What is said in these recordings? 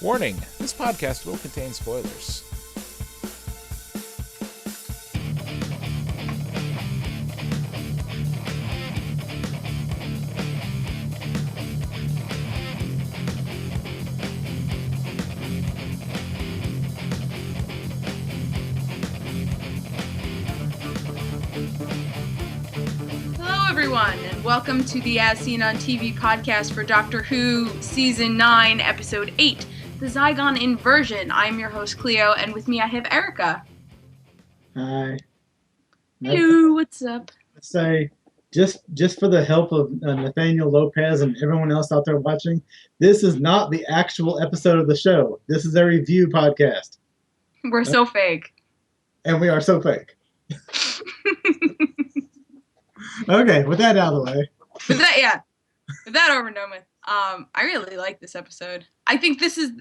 Warning, this podcast will contain spoilers. Hello everyone, and welcome to the As Seen on TV podcast for Doctor Who Season 9, Episode 8, the Zygon Inversion. I'm your host, Cleo, and with me I have Erica. Hi. Hello, what's up? Let's say, just for the help of Nathaniel Lopez and everyone else out there watching, this is not the actual episode of the show. This is a review podcast. We're so fake. And we are so fake. Okay, with that out of the way. With that over and done with, I really like this episode. I think this is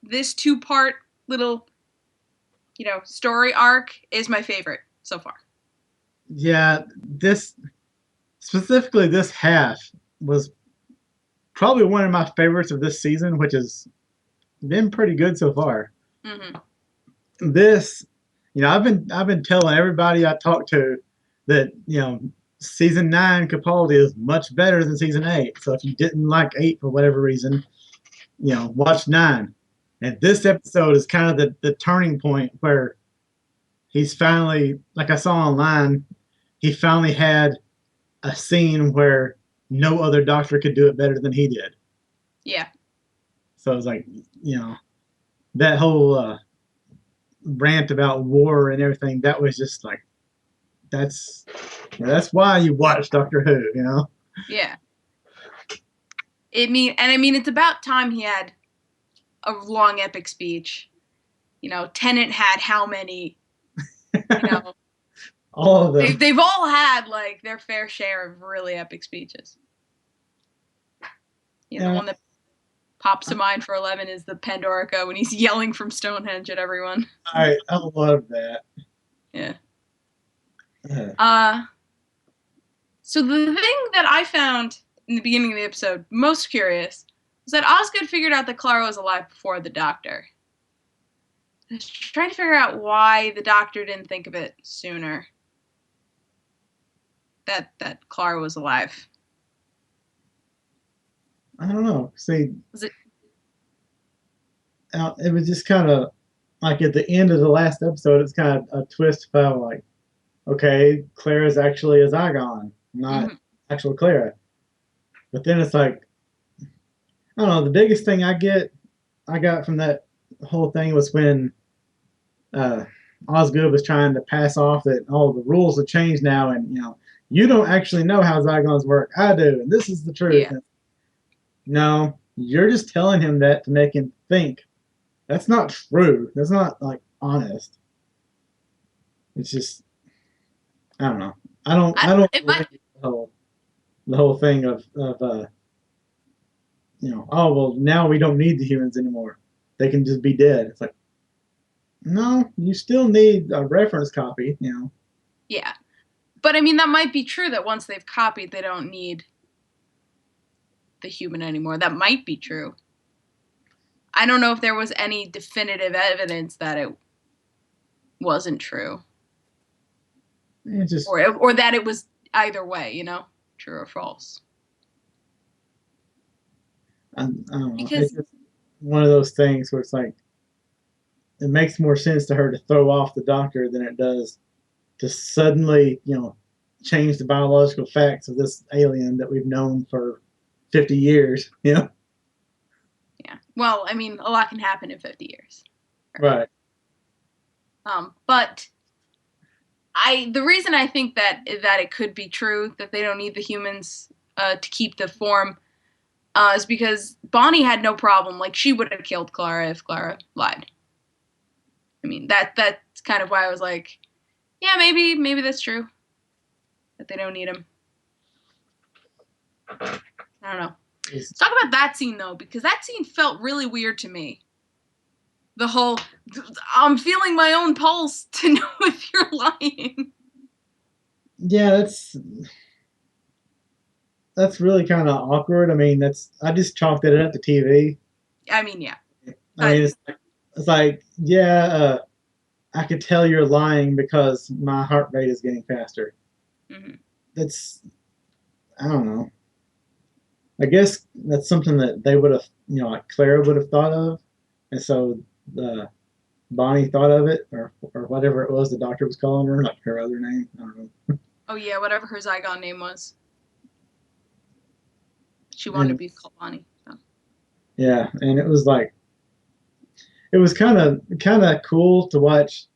this two-part little, story arc is my favorite so far. Yeah, this half was probably one of my favorites of this season, which has been pretty good so far. Mm-hmm. This, I've been telling everybody I talk to that, Season 9 Capaldi is much better than Season 8. So if you didn't like 8 for whatever reason, watch 9. And this episode is kind of the turning point where he's finally, like I saw online, he finally had a scene where no other doctor could do it better than he did. Yeah. So it was like, that whole rant about war and everything, that was just like, that's why you watch Doctor Who, Yeah. It's about time he had a long epic speech. Tennant had how many? All of them. They've all had like their fair share of really epic speeches. The one that pops to mind for 11 is the Pandorica when he's yelling from Stonehenge at everyone. I love that. Yeah. So the thing that I found in the beginning of the episode most curious was that Osgood figured out that Clara was alive before the Doctor. I was trying to figure out why the Doctor didn't think of it sooner. That Clara was alive. I don't know. See, it was just kind of like at the end of the last episode, it's kind of a twist about like, okay, Clara's actually a Zygon, not actual Clara. But then it's like, I don't know, the biggest thing I got from that whole thing was when Osgood was trying to pass off that all the rules have changed now, and you don't actually know how Zygons work. I do, and this is the truth. Yeah. No, you're just telling him that to make him think. That's not true. That's not like honest. It's just, I don't know. I don't like the whole thing of oh well, now we don't need the humans anymore. They can just be dead. It's like, no, you still need a reference copy, Yeah. But that might be true that once they've copied, they don't need the human anymore. That might be true. I don't know if there was any definitive evidence that it wasn't true. Or that it was either way, true or false. I don't know. Because it's just one of those things where it's like, it makes more sense to her to throw off the Doctor than it does to suddenly, change the biological facts of this alien that we've known for 50 years, Yeah. Well, a lot can happen in 50 years. Right. But the reason I think that it could be true that they don't need the humans to keep the form is because Bonnie had no problem. Like, she would have killed Clara if Clara lied. That's kind of why I was like, yeah, maybe that's true. That they don't need him. I don't know. Let's talk about that scene, though, because that scene felt really weird to me. The whole, I'm feeling my own pulse to know if you're lying. Yeah, that's really kind of awkward. I just chalked it up to TV. Yeah. I mean, it's like, yeah, I could tell you're lying because my heart rate is getting faster. Mm-hmm. That's, I don't know. I guess that's something that they would have, like Clara would have thought of, and so Bonnie thought of it, or whatever it was the doctor was calling her, like her other name. I don't know. Oh yeah, whatever her Zygon name was. She wanted to And be called Bonnie. So. yeah, and it was like, it was kind of cool to watch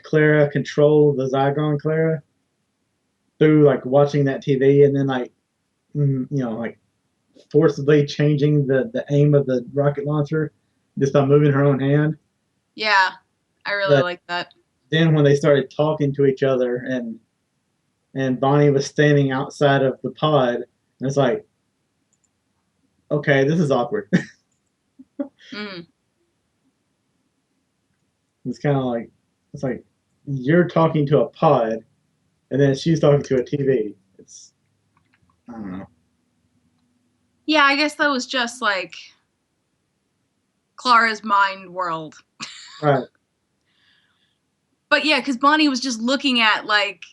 Clara control the Zygon Clara through like watching that TV, and then like like forcibly changing the aim of the rocket launcher just by moving her own hand. Yeah, I really like that. Then when they started talking to each other, and Bonnie was standing outside of the pod, and it's like, okay, this is awkward. Mm. It's kind of like, it's like you're talking to a pod, and then she's talking to a TV. It's, I don't know. Yeah, I guess that was just like Clara's mind world. Right. But yeah, because Bonnie was just looking at like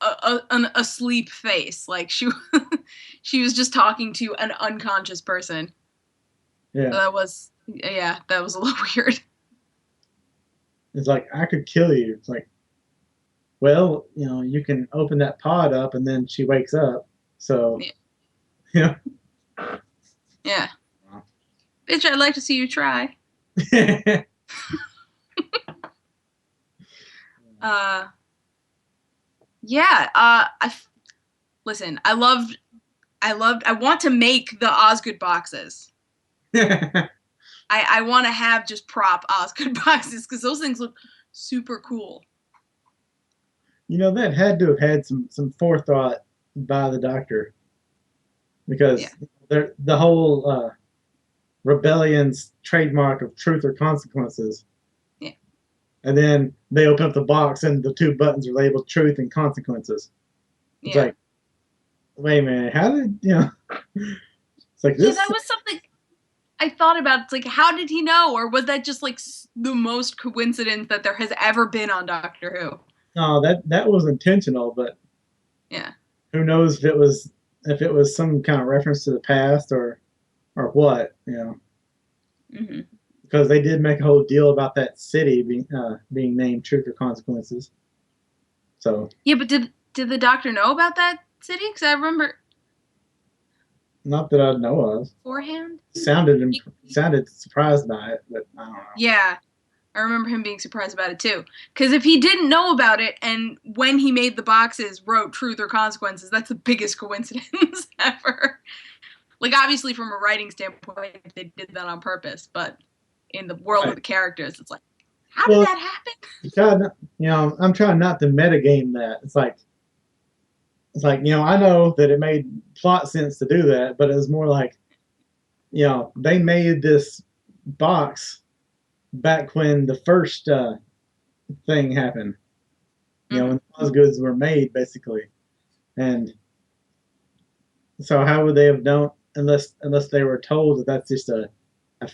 an asleep face, like she was just talking to an unconscious person. Yeah. So that was a little weird. It's like, I could kill you. It's like, well, you can open that pod up, and then she wakes up. So, yeah. Yeah. Bitch, I'd like to see you try. Listen, I want to make the Osgood boxes. I want to have just prop Osgood boxes because those things look super cool. That had to have had some forethought by the Doctor, because the whole rebellion's trademark of truth or consequences. Yeah. And then they open up the box, and the two buttons are labeled truth and consequences. It's like, wait a minute, how did It's like this. Yeah, that was something I thought about. It's like, how did he know, or was that just like the most coincidence that there has ever been on Doctor Who? No, that was intentional, but yeah, who knows if it was some kind of reference to the past or what, Mm-hmm. Because they did make a whole deal about that city being named Truth or Consequences. So yeah, but did the Doctor know about that city? Because I remember. Not that I know of. Beforehand? Sounded surprised by it, but I don't know. Yeah. I remember him being surprised about it too. Because if he didn't know about it and when he made the boxes wrote truth or consequences, that's the biggest coincidence ever. Like, obviously from a writing standpoint, they did that on purpose, but in the world of the characters, it's like, how did that happen? I'm trying not to metagame that. It's like, I know that it made plot sense to do that, but it was more like, they made this box back when the first thing happened. When the Osgoods were made, basically, and so how would they have known unless they were told that that's just a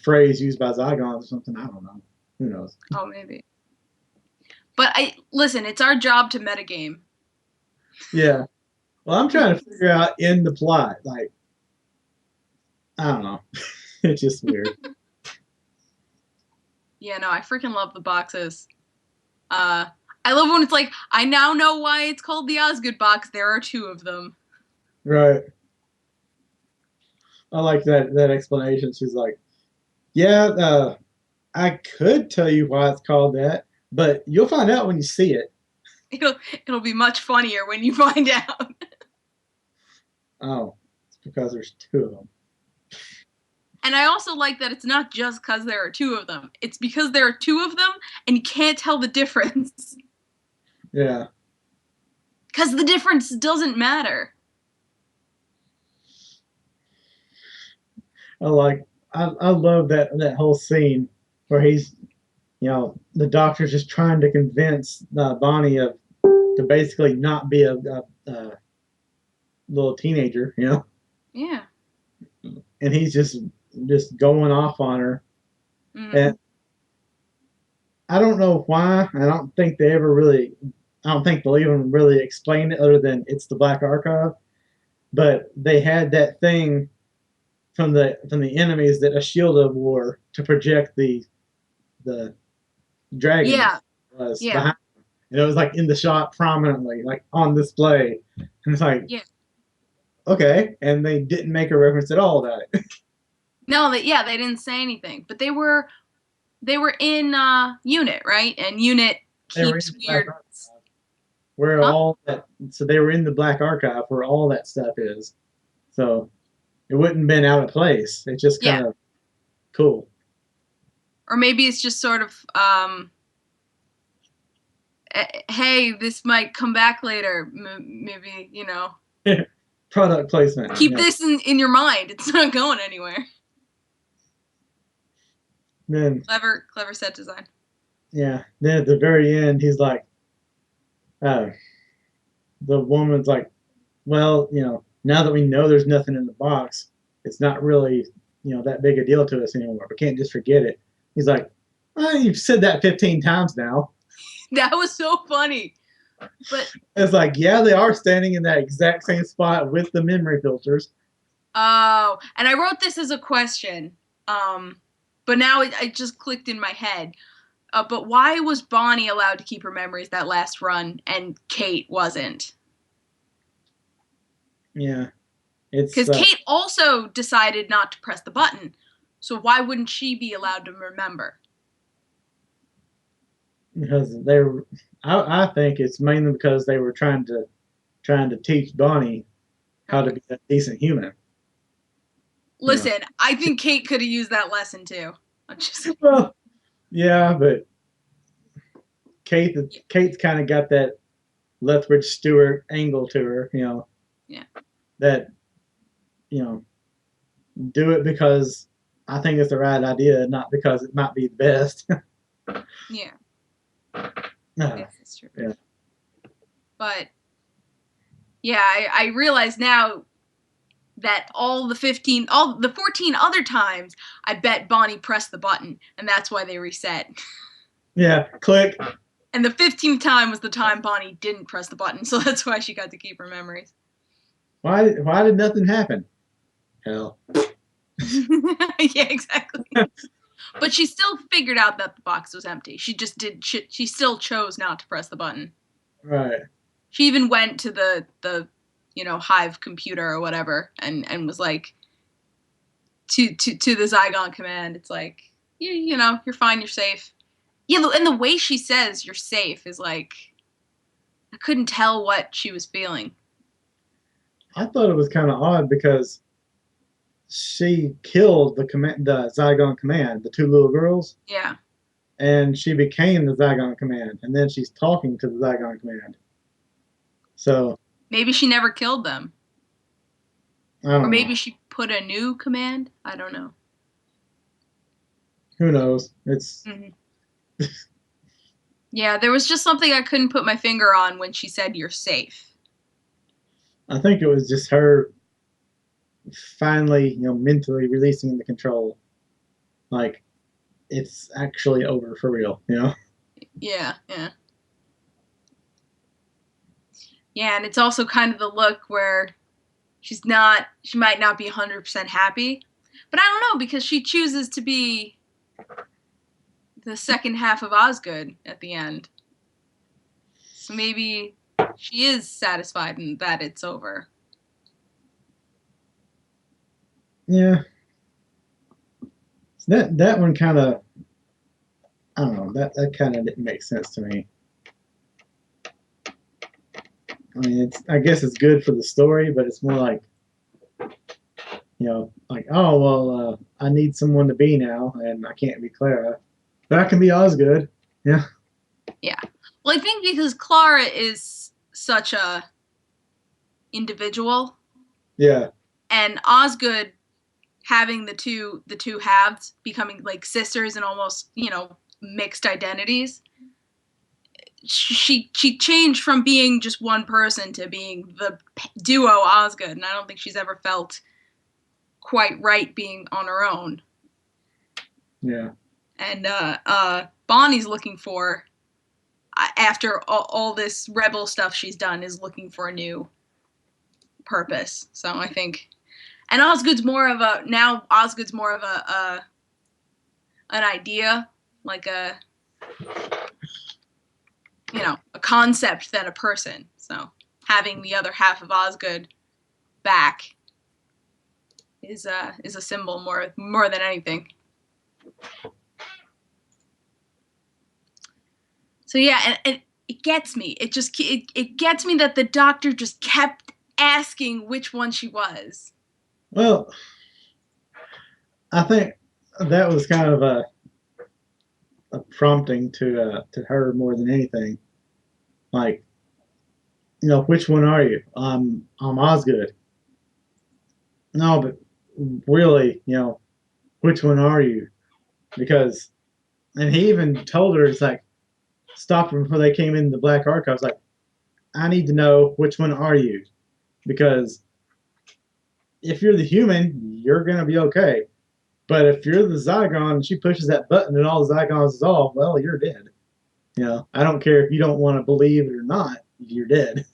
phrase used by Zygons or something? I don't know. Who knows? Oh, maybe. But listen, it's our job to metagame. Yeah. Well, I'm trying to figure out in the plot, like, I don't know. It's just weird. Yeah, no, I freaking love the boxes. I love when it's like, I now know why it's called the Osgood box. There are two of them. Right. I like that explanation. She's like, yeah, I could tell you why it's called that, but you'll find out when you see it. It'll be much funnier when you find out. Oh, it's because there's two of them. And I also like that it's not just because there are two of them. It's because there are two of them, and you can't tell the difference. Yeah. Because the difference doesn't matter. I love that whole scene where he's, the Doctor's just trying to convince Bonnie to basically not be a little teenager, Yeah. and he's just just going off on her. Mm-hmm. And I don't know why. I don't think they ever really. I don't think they'll even really explain it other than it's the Black Archive. But they had that thing from the enemies that Ashilda wore to project the dragon Yeah. was Yeah. behind them. And it was like in the shot prominently, like on display. And it's like, Yeah. okay. And they didn't make a reference at all to it. No, they didn't say anything, but they were in Unit, right? And Unit They were in keeps the Black weird. Archive, where Huh? all that. So they were in the Black Archive where all that stuff is. So it wouldn't have been out of place. It's just Yeah. kind of cool. Or maybe it's just sort of hey, this might come back later. Maybe, Product placement. keep Yeah. this in your mind. It's not going anywhere. Then Clever set design. yeah. Then at the very end, he's like, the woman's like, well, now that we know there's nothing in the box, it's not really, that big a deal to us anymore. We can't just forget it. He's like, well, you've said that 15 times now. That was so funny. But it's like, yeah, they are standing in that exact same spot with the memory filters. Oh, and I wrote this as a question, but now it just clicked in my head. But why was Bonnie allowed to keep her memories that last run and Kate wasn't? Yeah. It's because Kate also decided not to press the button. So why wouldn't she be allowed to remember? Because they were, I think it's mainly because they were trying to teach Bonnie how to be a decent human. Listen, I think Kate could have used that lesson too. Well, yeah, but Kate's kind of got that Lethbridge Stewart angle to her, Yeah. That, do it because I think it's the right idea, not because it might be the best. Yeah. Yes, that's true. Yeah. But yeah, I realize now that all the 14 other times, I bet Bonnie pressed the button, and that's why they reset. Yeah, click. And the 15th time was the time Bonnie didn't press the button, so that's why she got to keep her memories. Why did nothing happen? Hell. Yeah, exactly. But she still figured out that the box was empty. She just she still chose not to press the button. Right. She even went to the Hive computer or whatever and was like to the Zygon command. It's like, you're fine, you're safe. Yeah, and the way she says you're safe is like, I couldn't tell what she was feeling. I thought it was kind of odd because she killed the Zygon command, the two little girls. Yeah. And she became the Zygon command, and then she's talking to the Zygon command. So maybe she never killed them. Or maybe she put a new command. I don't know. Who knows? It's. Mm-hmm. Yeah, there was just something I couldn't put my finger on when she said you're safe. I think it was just her finally, mentally releasing the control. Like, it's actually over for real, Yeah. Yeah, and it's also kind of the look where she might not be 100% happy. But I don't know, because she chooses to be the second half of Osgood at the end. So maybe she is satisfied in that it's over. Yeah. So that one kind of, I don't know, that kind of didn't make sense to me. I mean, I guess it's good for the story, but it's more like, like, oh, well, I need someone to be now, and I can't be Clara, but I can be Osgood. Yeah. Yeah. Well, I think because Clara is such a individual. Yeah. And Osgood having the two halves becoming like sisters and almost, mixed identities. She changed from being just one person to being the duo Osgood, and I don't think she's ever felt quite right being on her own. Yeah. And Bonnie's looking for, after all this rebel stuff she's done, is looking for a new purpose. So I think, and Osgood's more of a an idea, like a concept than a person. So having the other half of Osgood back is a symbol more than anything. So yeah, and it gets me. It gets me that the Doctor just kept asking which one she was. Well, I think that was kind of a prompting to her more than anything. Like, which one are you? I'm Osgood. No, but really, which one are you? Because, and he even told her, it's like, stopped them before they came into the Black Archives. Like, I need to know which one are you? Because if you're the human, you're gonna be okay. But if you're the Zygon and she pushes that button and all the Zygons dissolve, well, you're dead. I don't care if you don't want to believe it or not, you're dead.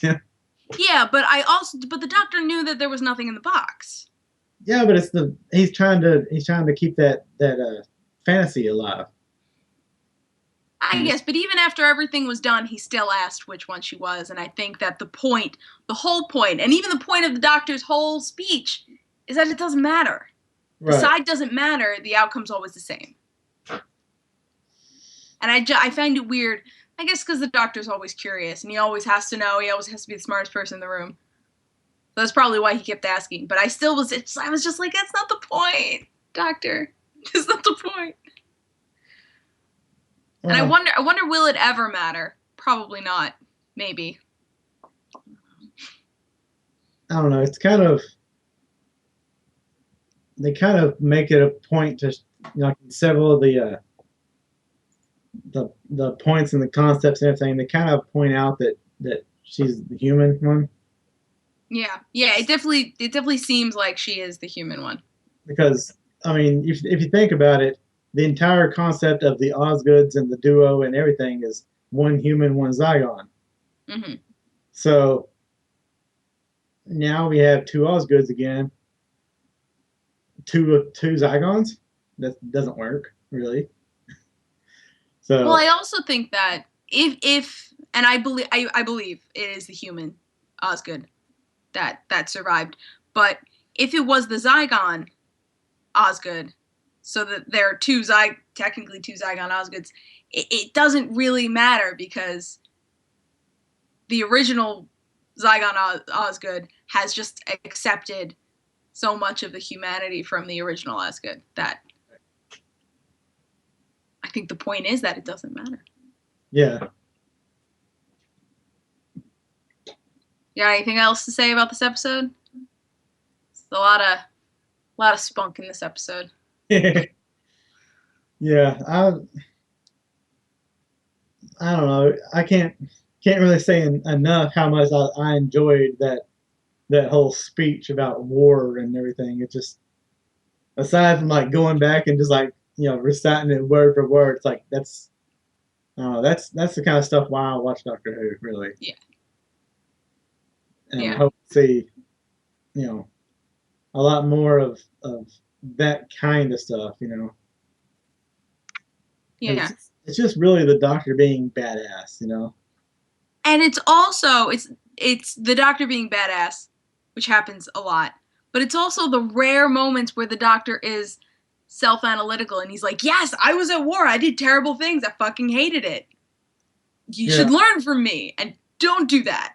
Yeah, but the Doctor knew that there was nothing in the box. Yeah, but he's trying to keep that fantasy alive. I guess, but even after everything was done, he still asked which one she was, and I think that the whole point, and even the point of the Doctor's whole speech, is that it doesn't matter. Right. The side doesn't matter. The outcome's always the same. And I find it weird, I guess because the Doctor's always curious, and he always has to know. He always has to be the smartest person in the room. So that's probably why he kept asking. But I was just like, that's not the point, Doctor. That's not the point. And I wonder, will it ever matter? Probably not. Maybe. I don't know. It's kind of, they kind of make it a point to, like several of the points and the concepts and everything. They kind of point out that she's the human one. Yeah. It definitely seems like she is the human one. Because I mean, if you think about it, the entire concept of the Osgoods and the duo and everything is one human, one Zygon. Mm-hmm. So now we have two Osgoods again. Two Zygons. That doesn't work, really. So, well, I also think that if and I believe it is the human Osgood that survived, but if it was the Zygon Osgood, so that there are technically two Zygon Osgoods, it doesn't really matter because the original Zygon Osgood has just accepted so much of the humanity from the original Osgood that I think the point is that it doesn't matter. Yeah. You got anything else to say about this episode? It's a lot of spunk in this episode. Yeah, I don't know. I can't really say enough how much I enjoyed that whole speech about war and everything. It just, aside from like going back and just like reciting it word for word, it's like that's the kind of stuff why I watch Doctor Who, really. Yeah. And I hope to see a lot more of that kind of stuff. Yeah. It's just really the Doctor being badass, And it's also it's the Doctor being badass, which happens a lot. But it's also the rare moments where the Doctor is self-analytical and he's like, yes, I was at war. I did terrible things. I fucking hated it. You should learn from me and don't do that.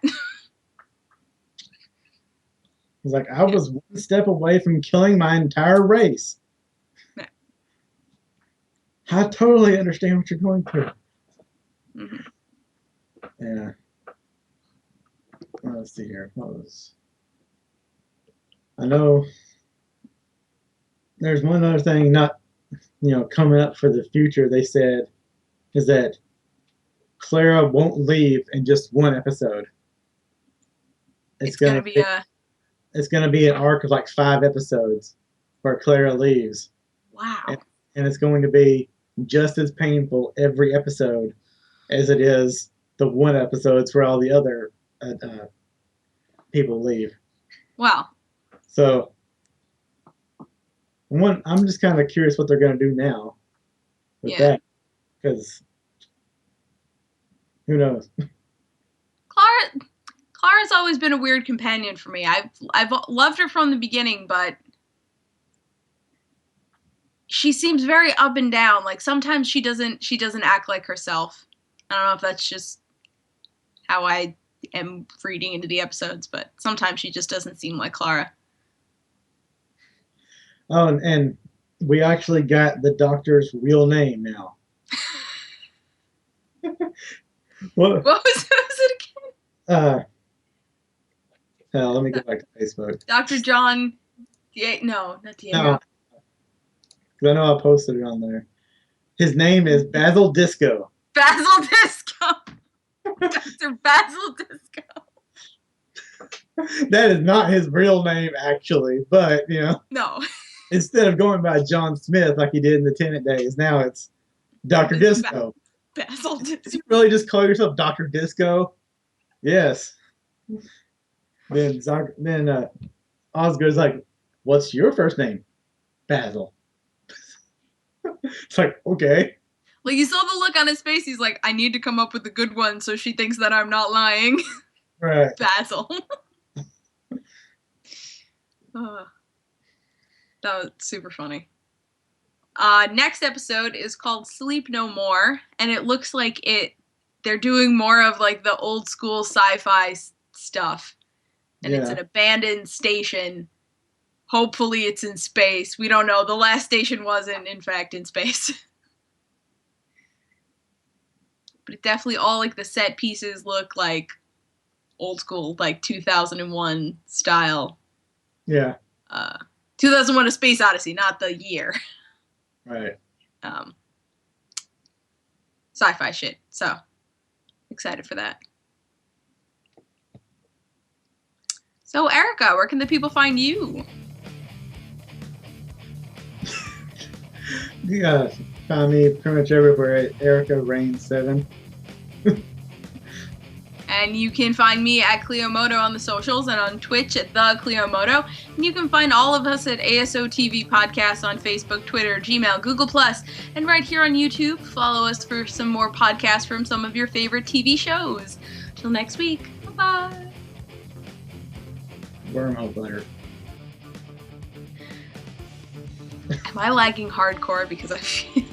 He's like, I was one step away from killing my entire race. Yeah. I totally understand what you're going through. Mm-hmm. Yeah. Let's see here. I know there's one other thing not, coming up for the future, they said, is that Clara won't leave in just one episode. It's gonna be an arc of like 5 episodes. where Clara leaves. Wow. And it's going to be just as painful every episode as it is the one episodes where all the other people leave. Wow. So, I'm just kind of curious what they're going to do now with that, because who knows? Clara's always been a weird companion for me. I've loved her from the beginning, but she seems very up and down. Like sometimes she doesn't act like herself. I don't know if that's just how I am reading into the episodes, but sometimes she just doesn't seem like Clara. Oh, and we actually got the Doctor's real name now. What was it again? Hell, let me go back to Facebook. Dr. John. No, not Diego. No, because I know I posted it on there. His name is Basil Disco. Basil Disco. Dr. Basil Disco. That is not his real name, actually, but No. Instead of going by John Smith like he did in the Tenant days, now it's Dr. Disco. Basil Disco. Did you really just call yourself Dr. Disco? Yes. Then Osgood's like, "What's your first name?" Basil. It's like, okay. Like, you saw the look on his face. He's like, I need to come up with a good one so she thinks that I'm not lying. Right. Basil. That was super funny. Next episode is called Sleep No More, and it looks like they're doing more of like the old school sci-fi stuff. And it's an abandoned station. Hopefully it's in space. We don't know. The last station wasn't, in fact, in space. But it definitely, all like the set pieces look like old school, like 2001 style. Yeah. 2001: A Space Odyssey, not the year. Right. Sci-fi shit. So, excited for that. So, Erica, where can the people find you? You gotta find me pretty much everywhere at Erica Rain 7. And you can find me at Cleomoto on the socials and on Twitch at The Cleomoto. And you can find all of us at ASO TV Podcasts on Facebook, Twitter, Gmail, Google+, and right here on YouTube. Follow us for some more podcasts from some of your favorite TV shows. Till next week. Bye-bye. Wormhole butter. Am I lagging hardcore because I feel